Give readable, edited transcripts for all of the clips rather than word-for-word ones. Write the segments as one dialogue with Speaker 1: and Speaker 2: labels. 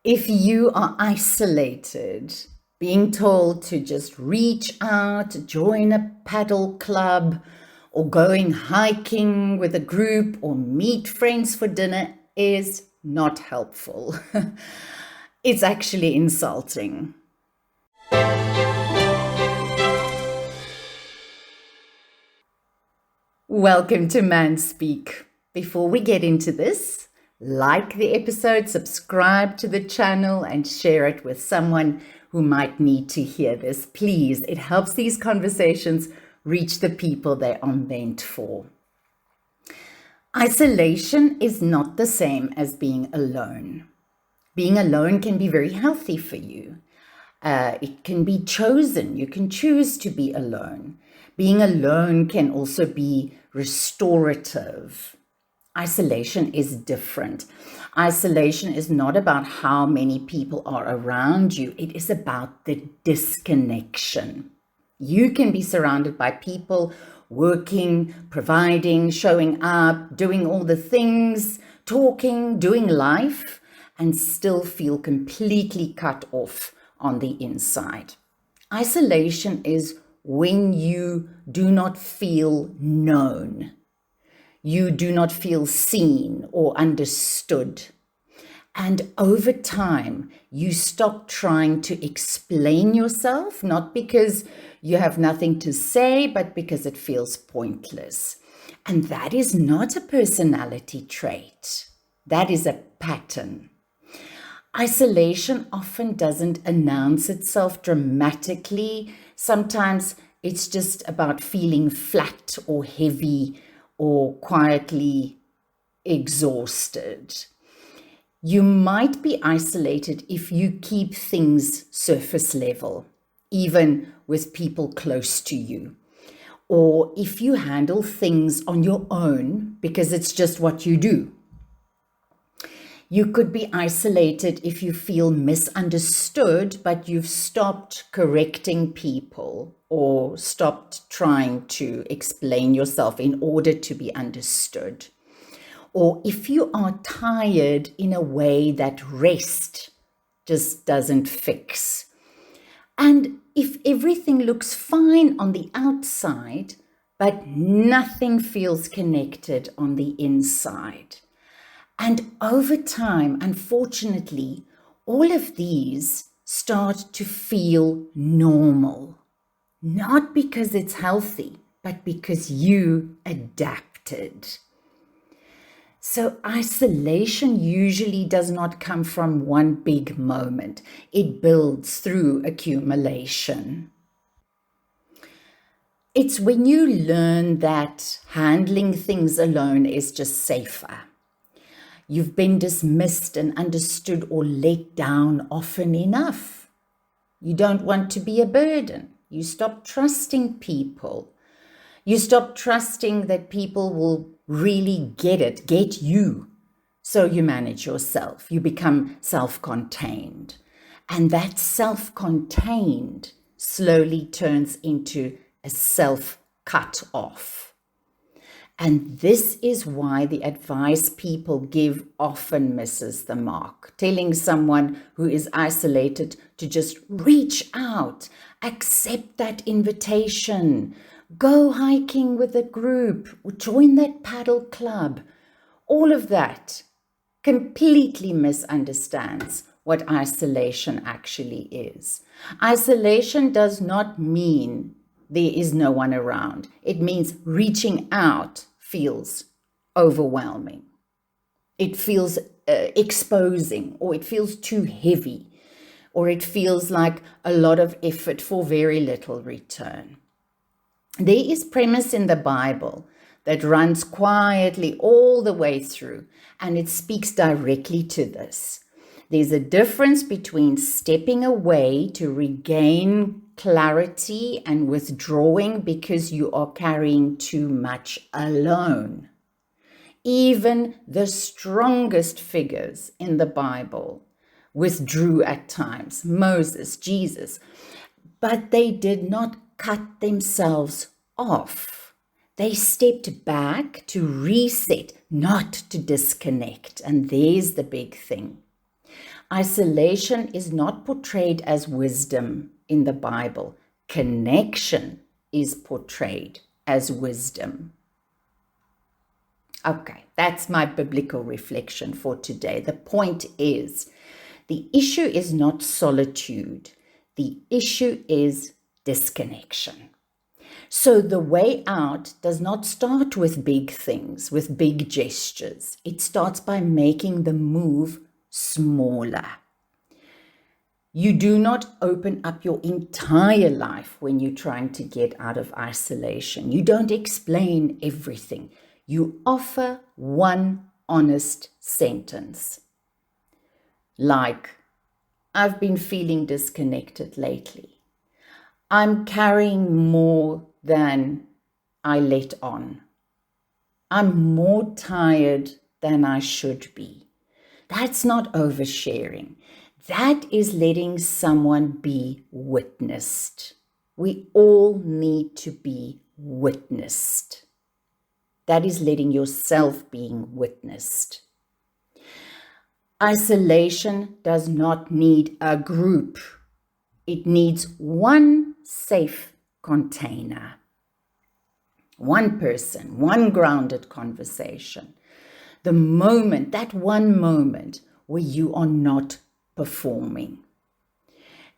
Speaker 1: If you are isolated, being told to just reach out, join a paddle club, or going hiking with a group, or meet friends for dinner is not helpful. It's actually insulting. Welcome to ManSpeak. Before we get into this, like the episode, subscribe to the channel, and share it with someone who might need to hear this. Please, it helps these conversations reach the people they are meant for. Isolation is not the same as being alone. Being alone can be very healthy for you. It can be chosen. You can choose to be alone. Being alone can also be restorative. Isolation is different. Isolation is not about how many people are around you. It is about the disconnection. You can be surrounded by people working, providing, showing up, doing all the things, talking, doing life, and still feel completely cut off on the inside. Isolation is when you do not feel known. You do not feel seen or understood. And over time, you stop trying to explain yourself, not because you have nothing to say, but because it feels pointless. And that is not a personality trait. That is a pattern. Isolation often doesn't announce itself dramatically. Sometimes it's just about feeling flat or heavy or quietly exhausted. You might be isolated if you keep things surface level, even with people close to you, or if you handle things on your own because it's just what you do. You could be isolated if you feel misunderstood, but you've stopped correcting people or stopped trying to explain yourself in order to be understood. Or if you are tired in a way that rest just doesn't fix. And if everything looks fine on the outside, but nothing feels connected on the inside. And over time, unfortunately, all of these start to feel normal. Not because it's healthy, but because you adapted. So isolation usually does not come from one big moment. It builds through accumulation. It's when you learn that handling things alone is just safer. You've been dismissed and understood or let down often enough. You don't want to be a burden. You stop trusting people. You stop trusting that people will really get you. So you manage yourself. You become self-contained. And that self-contained slowly turns into a self-cut off. And this is why the advice people give often misses the mark. Telling someone who is isolated to just reach out, accept that invitation, go hiking with a group, or join that paddle club. All of that completely misunderstands what isolation actually is. Isolation does not mean there is no one around. It means reaching out feels overwhelming. It feels exposing, or it feels too heavy, or it feels like a lot of effort for very little return. There is premise in the Bible that runs quietly all the way through, and it speaks directly to this. There's a difference between stepping away to regain clarity and withdrawing because you are carrying too much alone. Even the strongest figures in the Bible withdrew at times, Moses, Jesus, but they did not cut themselves off. They stepped back to reset, not to disconnect. And there's the big thing. Isolation is not portrayed as wisdom in the Bible. Connection is portrayed as wisdom. Okay, that's my biblical reflection for today. The point is, the issue is not solitude. The issue is disconnection. So the way out does not start with big things, with big gestures. It starts by making the move smaller. You do not open up your entire life when you're trying to get out of isolation. You don't explain everything. You offer one honest sentence. Like, I've been feeling disconnected lately. I'm carrying more than I let on. I'm more tired than I should be. That's not oversharing. That is letting someone be witnessed. We all need to be witnessed. That is letting yourself being witnessed. Isolation does not need a group. It needs one safe container. One person, one grounded conversation. The moment, that one moment where you are not performing.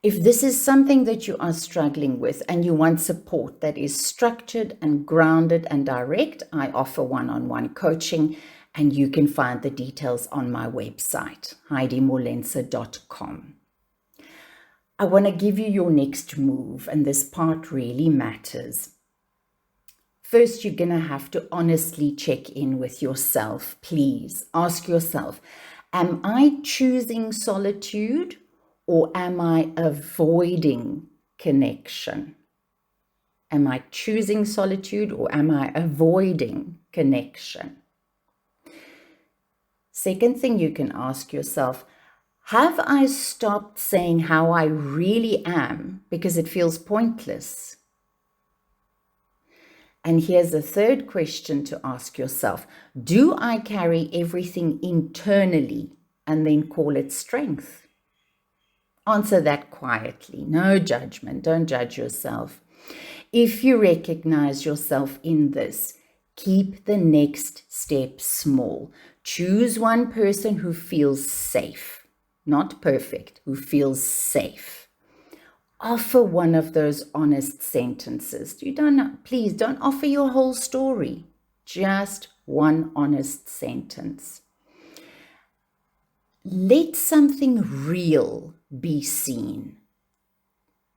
Speaker 1: If this is something that you are struggling with and you want support that is structured and grounded and direct, I offer one-on-one coaching, and you can find the details on my website, HeidiMolense.com. I want to give you your next move, and this part really matters. First, you're going to have to honestly check in with yourself. Please ask yourself, am I choosing solitude or am I avoiding connection? Am I choosing solitude or am I avoiding connection? Second thing you can ask yourself, have I stopped saying how I really am because it feels pointless? And here's a third question to ask yourself. Do I carry everything internally and then call it strength? Answer that quietly. No judgment. Don't judge yourself. If you recognize yourself in this, keep the next step small. Choose one person who feels safe, not perfect, who feels safe. Offer one of those honest sentences. Please don't offer your whole story. Just one honest sentence. Let something real be seen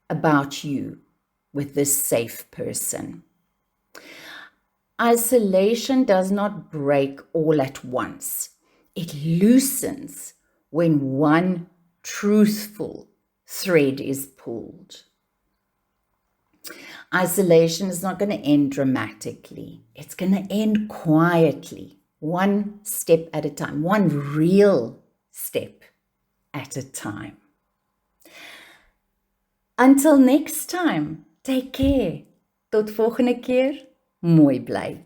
Speaker 1: about you with this safe person. Isolation does not break all at once. It loosens when one truthful thread is pulled. Isolation is not going to end dramatically. It's going to end quietly, one step at a time, one real step at a time. Until next time, take care. Tot volgende keer, mooi bly.